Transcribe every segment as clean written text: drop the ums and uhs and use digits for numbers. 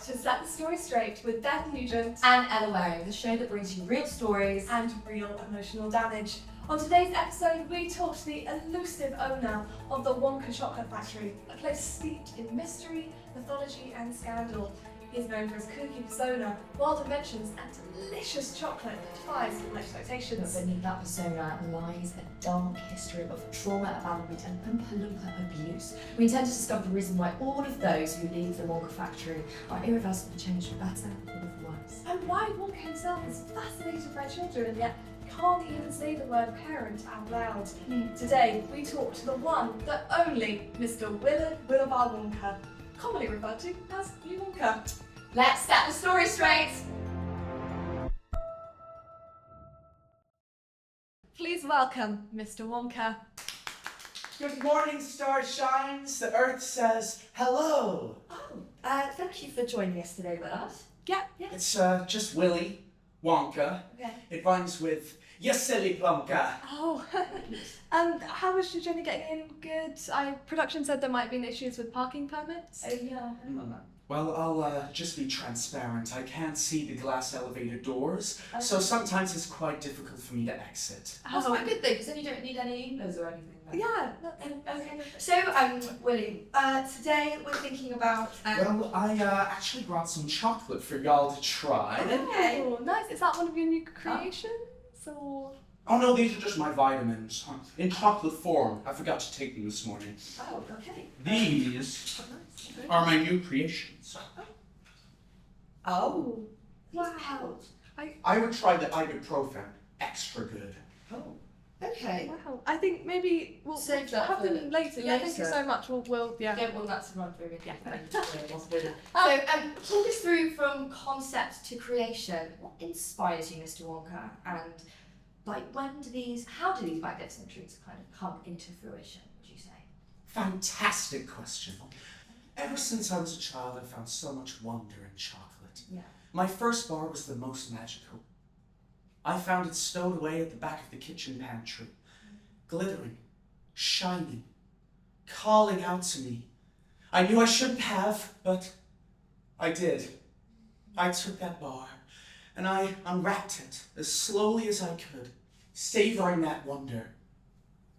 to Set the Story Straight with Beth Nugent and Ella Waring, the show that brings you real stories and real emotional damage. On today's episode, we talk to the elusive owner of the Wonka Chocolate Factory, a place steeped in mystery, mythology and scandal. He's known for his kooky persona, wild inventions and delicious chocolate that defies all But expectations. beneath that persona lies a dark history of trauma, abandonment and Oompa Loompa abuse. We intend to discover the reason why all of those who leave the Wonka factory are irreversibly changed for better or for worse. And why Wonka himself is fascinated by children and yet can't even say the word parent out loud. Today, we talk to the one, the only Mr. Willard Willoughby Wonka, commonly referred to as Willy Wonka. Let's set the story straight! Please welcome Mr. Wonka. Good morning, star shines. The earth says hello. Thank you for joining us today with us. Yeah. It's just Willy Wonka. Okay. It rhymes with you silly plonker. Oh, how was your journey getting in? Good. Production said there might have been issues with parking permits. Yeah. Well, I'll just be transparent. I can't see the glass elevator doors, so sometimes it's quite difficult for me to exit. That's quite a good thing, because then you don't need any Ubers or anything. Yeah. Okay. So, Willy, today we're thinking about... Well, I actually brought some chocolate for y'all to try. Okay. Oh, nice. Is that one of your new creations? Or... Oh no, these are just my vitamins. In chocolate form. I forgot to take them this morning. Oh, okay. These Nice. are my new creations. Oh. Wow. I would try the ibuprofen. Extra good. Oh. Okay. Wow. I think maybe we'll Save that have for them later. Yeah, thank you later. so much. We'll yeah. Don't want that to run through again. Yeah. So, talk us through from concept to creation. What inspires you, Mr. Wonka? And how do these magnificent treats kind of come into fruition, would you say? Fantastic question. Ever since I was a child, I found so much wonder in chocolate. Yeah. My first bar was the most magical. I found it stowed away at the back of the kitchen pantry, glittering, shining, calling out to me. I knew I shouldn't have, but I did. I took that bar and I unwrapped it as slowly as I could, savoring that wonder.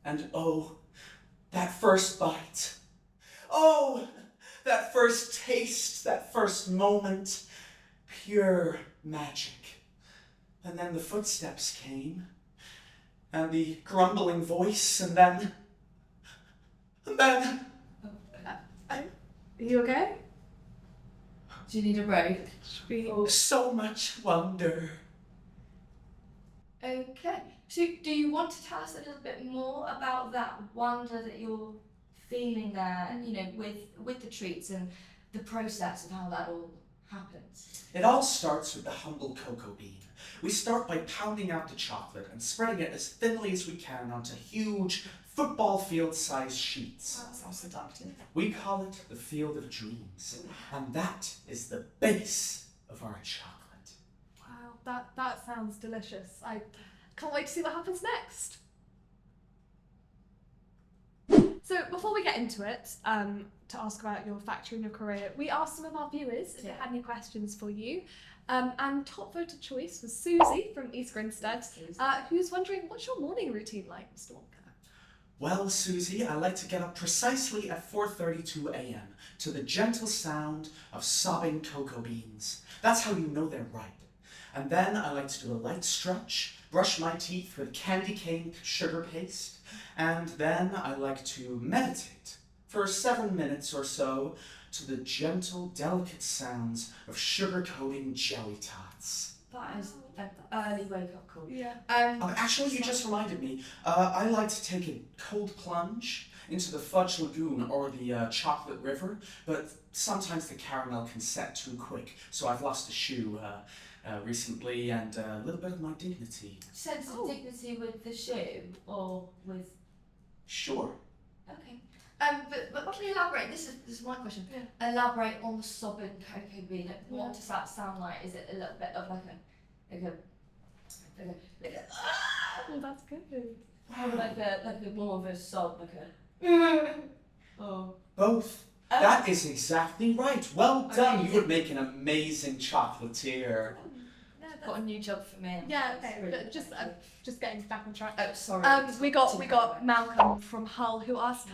And oh, that first bite. Oh, that first taste, that first moment, pure magic. And then the footsteps came, and the grumbling voice, and then... Are you okay? Do you need a break? Should we... So much wonder. Okay. So, do you want to tell us a little bit more about that wonder that you're feeling there, and with the treats and the process of how that all happens? It all starts with the humble cocoa bean. We start by pounding out the chocolate and spreading it as thinly as we can onto huge football field-sized sheets. That sounds seductive. We call it the Field of Dreams, and that is the base of our chocolate. Wow, that sounds delicious. I can't wait to see what happens next. So before we get into it, to ask about your factory and your career, we asked some of our viewers if they had any questions for you. And top voted choice was Susie from East Grinstead, who's wondering, what's your morning routine like, Mr. Wonka? Well, Susie, I like to get up precisely at 4:32 a.m. to the gentle sound of sobbing cocoa beans. That's how you know they're ripe. And then I like to do a light stretch, brush my teeth with candy cane sugar paste, and then I like to meditate for 7 minutes or so to the gentle, delicate sounds of sugar-coating jelly tots. That is an early wake-up call. Yeah. Actually, you just reminded me, I like to take a cold plunge into the fudge lagoon or the chocolate river, but sometimes the caramel can set too quick, so I've lost a shoe recently and a little bit of my dignity. Sense of dignity with the shoe or with... Sure. Okay. But can you elaborate? This is my question. Yeah. Elaborate on the sobbing cocoa bean. What Yeah. does that sound like? Is it a little bit of like a Oh, that's good. more of a sob, like a oh. Both. That is exactly right. Well done. Okay. You would make an amazing chocolatier. Got a new job for me. Yeah, okay, That's really but just good. just getting back on track. Oh, sorry. We got Malcolm from Hull who asked,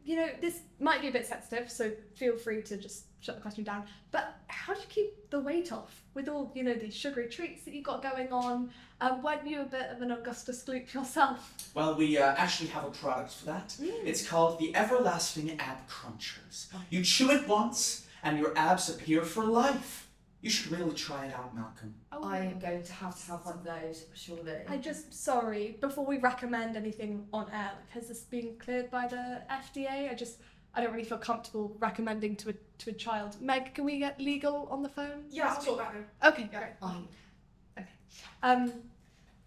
you know, this might be a bit sensitive, so feel free to just shut the question down. But how do you keep the weight off with all, you know, these sugary treats that you've got going on? Weren't you a bit of an Augustus Gloop yourself? Well, we actually have a product for that. It's called the Everlasting Ab Crunchers. You chew it once, and your abs appear for life. You should really try it out, Malcolm. I am going to have one of those, surely. Sorry, before we recommend anything on air, has this been cleared by the FDA? I don't really feel comfortable recommending to a child. Meg, can we get legal on the phone? Yeah, I'll sort that out. Okay, great.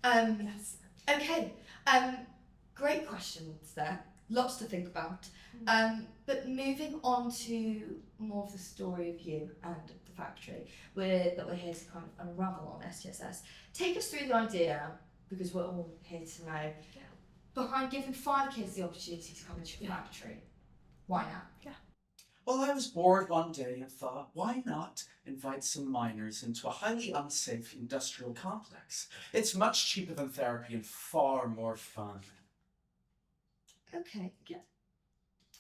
Yes. Okay. Great questions there. Lots to think about. But moving on to more of the story of you and the factory, that we're here to kind of unravel on STSS. Take us through the idea, because we're all here to know, behind giving 5 kids the opportunity to come into your factory. Why now? Well, I was bored one day and thought, why not invite some minors into a highly unsafe industrial complex? It's much cheaper than therapy and far more fun. Okay.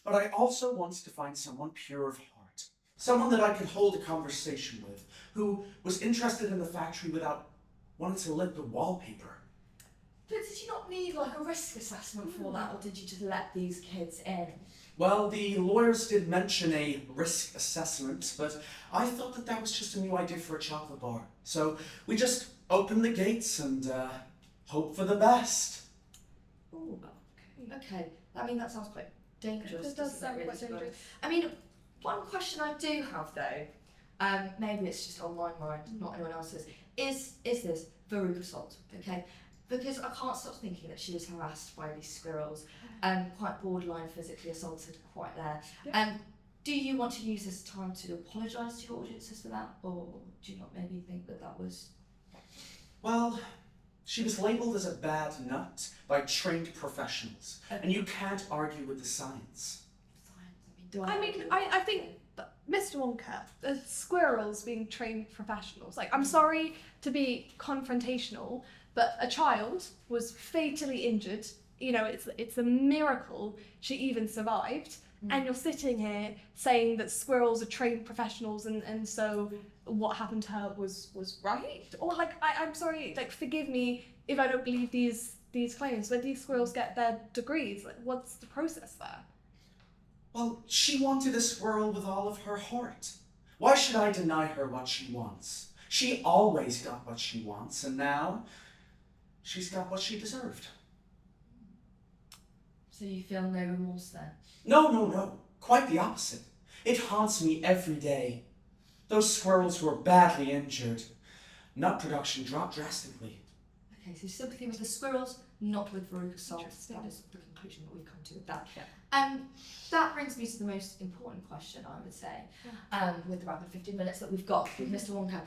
But I also wanted to find someone pure of heart. Someone that I could hold a conversation with, who was interested in the factory without wanting to lick the wallpaper. But did you not need like a risk assessment for that, or did you just let these kids in? Well, the lawyers did mention a risk assessment, but I thought that was just a new idea for a chocolate bar. So we just opened the gates and hope for the best. Oh, okay. I mean, that sounds quite dangerous. It does doesn't it, sound really, quite dangerous. I mean, one question I do have though, maybe it's just on my mind, not anyone else's, is this Veruca Salt, okay? Because I can't stop thinking that she was harassed by these squirrels, quite borderline physically assaulted, quite there. Yeah. Do you want to use this time to apologise to your audiences for that, or do you not maybe think that was... Well, she was labelled as a bad nut by trained professionals, and you can't argue with the science. I think that Mr. Wonka, the squirrels being trained professionals. Like, I'm sorry to be confrontational, but a child was fatally injured. You know, it's a miracle she even survived. And you're sitting here saying that squirrels are trained professionals, and so what happened to her was right? Or like, I'm sorry, like, forgive me if I don't believe these claims. When these squirrels get their degrees, like, what's the process there? Well, she wanted a squirrel with all of her heart. Why should I deny her what she wants? She always got what she wants, and now she's got what she deserved. So you feel no remorse then? No. Quite the opposite. It haunts me every day. Those squirrels were badly injured. Nut production dropped drastically. Okay, so sympathy with the squirrels, not with Veruca Salt. Interesting. That is the conclusion that we come to with that. That brings me to the most important question, I would say, with the rapid 15 minutes that we've got with Mr. Wonka.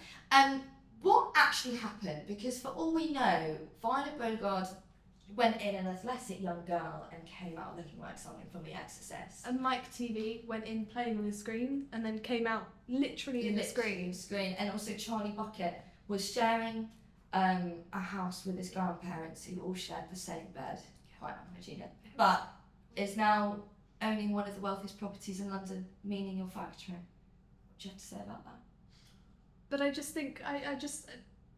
What actually happened? Because for all we know, Violet Beauregarde went in an athletic young girl and came out looking like something from The Exorcist. And Mike TV went in playing on the screen and then came out literally in the screen. And also Charlie Bucket was sharing a house with his grandparents who all shared the same bed, quite unhygienic, but is now owning one of the wealthiest properties in London, meaning your factory. What do you have to say about that? But I just think,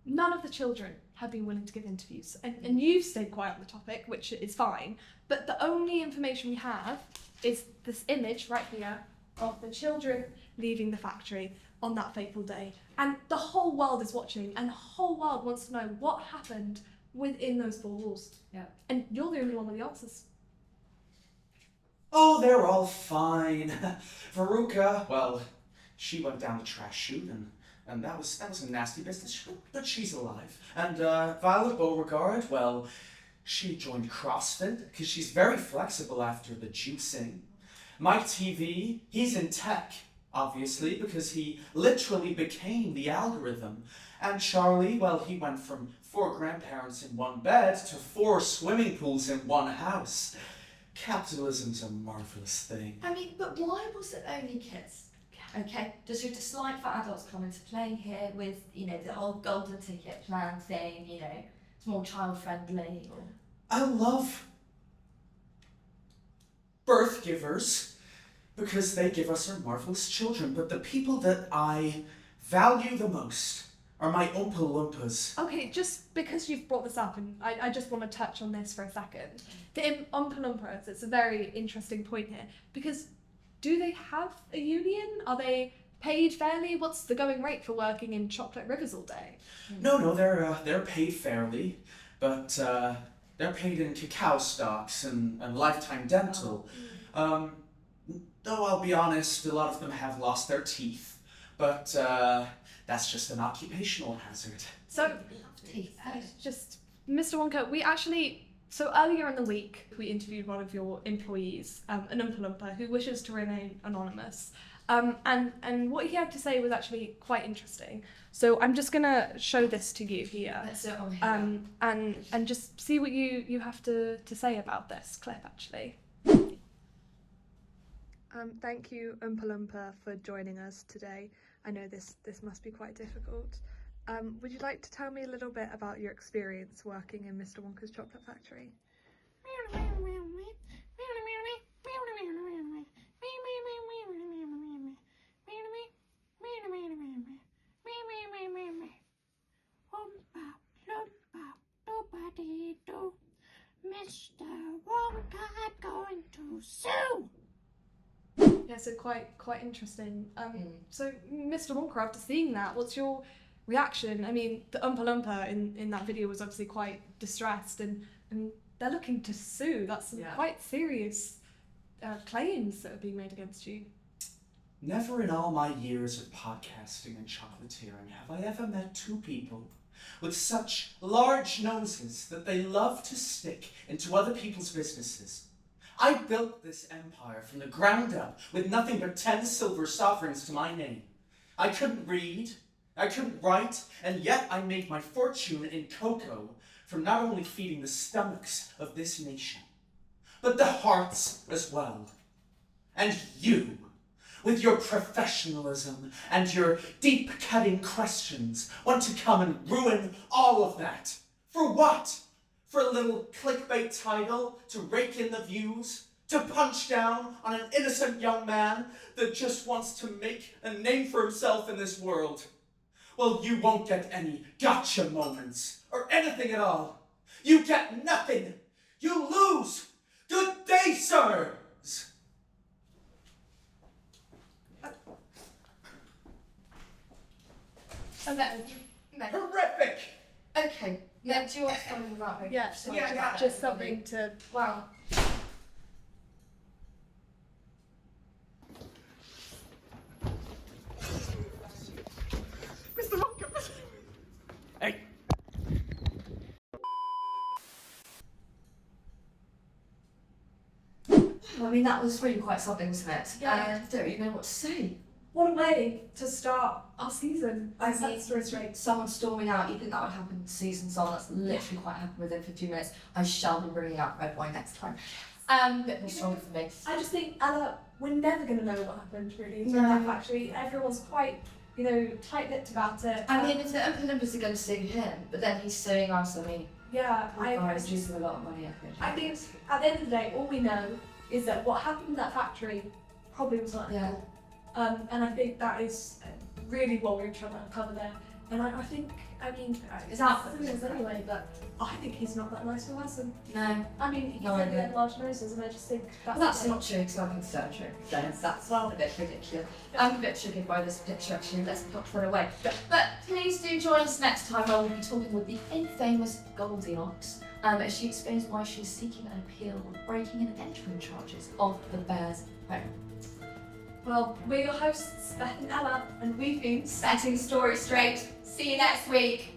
none of the children have been willing to give interviews. And you've stayed quiet on the topic, which is fine. But the only information we have is this image right here of the children leaving the factory on that fateful day. And the whole world is watching, and the whole world wants to know what happened within those four walls. Yeah. And you're the only one with the answers. Oh, they're all fine. Veruca, well, she went down the trash chute, and that was a nasty business, but she's alive. And Violet Beauregarde, well, she joined CrossFit because she's very flexible after the juicing. Mike TV, he's in tech, obviously, because he literally became the algorithm. And Charlie, well, he went from 4 grandparents in one bed to 4 swimming pools in one house. Capitalism's a marvelous thing. I mean, but why was it only kids? Okay, does your dislike for adults come into play here with, you know, the whole golden ticket plan thing, you know, it's more child friendly? Or... I love birth givers because they give us our marvelous children, but the people that I value the most are my Oompa Loompas. Okay, just because you've brought this up, and I just want to touch on this for a second. The Oompa Loompas, it's a very interesting point here, because do they have a union? Are they paid fairly? What's the going rate for working in Chocolate Rivers all day? No, they're paid fairly, but they're paid in cacao stocks and lifetime dental. Though I'll be honest, a lot of them have lost their teeth, but that's just an occupational hazard. So, just Mr. Wonka, so earlier in the week, we interviewed one of your employees, an Oompa Loompa, who wishes to remain anonymous. And what he had to say was actually quite interesting. So I'm just gonna show this to you here. Let's do it on here. And just see what you have to say about this clip, actually. Thank you, Oompa Loompa, for joining us today. I know this must be quite difficult. Would you like to tell me a little bit about your experience working in Mr. Wonka's chocolate factory? Mr. Wonka going to sue. Yeah, so quite interesting. So, Mr. Wonka, after seeing that, what's your reaction? I mean, the Oompa Loompa in that video was obviously quite distressed, and they're looking to sue. That's some quite serious claims that are being made against you. Never in all my years of podcasting and chocolatiering have I ever met two people with such large noses that they love to stick into other people's businesses. I built this empire from the ground up with nothing but 10 silver sovereigns to my name. I couldn't read, I couldn't write, and yet I made my fortune in cocoa from not only feeding the stomachs of this nation, but the hearts as well. And you, with your professionalism and your deep-cutting questions, want to come and ruin all of that. For what? For a little clickbait title to rake in the views? To punch down on an innocent young man that just wants to make a name for himself in this world? Well, you won't get any gotcha moments, or anything at all. You get nothing. You lose. Good day, sirs. Horrific. Okay, now do you want something about her? Yeah, just something to... Wow. Mr. Wonka. Hey. I mean, that was really quite something, wasn't it? Yeah. I don't even know what to say. What a way to start our season. I Set mean, the story straight. Someone storming out, you think that would happen seasons on? That's literally quite happened within 15 minutes. I shall be bringing out red wine next time. A bit more stronger for me. I just think, Ella, we're never going to know what happened, really, in No. that factory. Everyone's quite, tight-lipped about it. I mean, if the Oompa Loompas are going to sue him, but then he's suing us, I mean, Yeah, guys losing a lot of money, I I think at the end of the day, all we know is that what happened in that factory probably was not Yeah. ethical. And I think that is really what we're trying to uncover there. And I think, it's out for anyway, but I think he's not that nice of a person. No. I mean, he No, said he I had large noses, and I just think Well, that's not true, because I think so true. That's a bit ridiculous. I'm a bit triggered by this picture, actually. Let's put that away. But please do join us next time where we'll be talking with the infamous Goldilocks as she explains why she's seeking an appeal of breaking and entering charges of the Bears' home. Well, we're your hosts, Beth and Ella, and we've been Setting story straight. See you next week.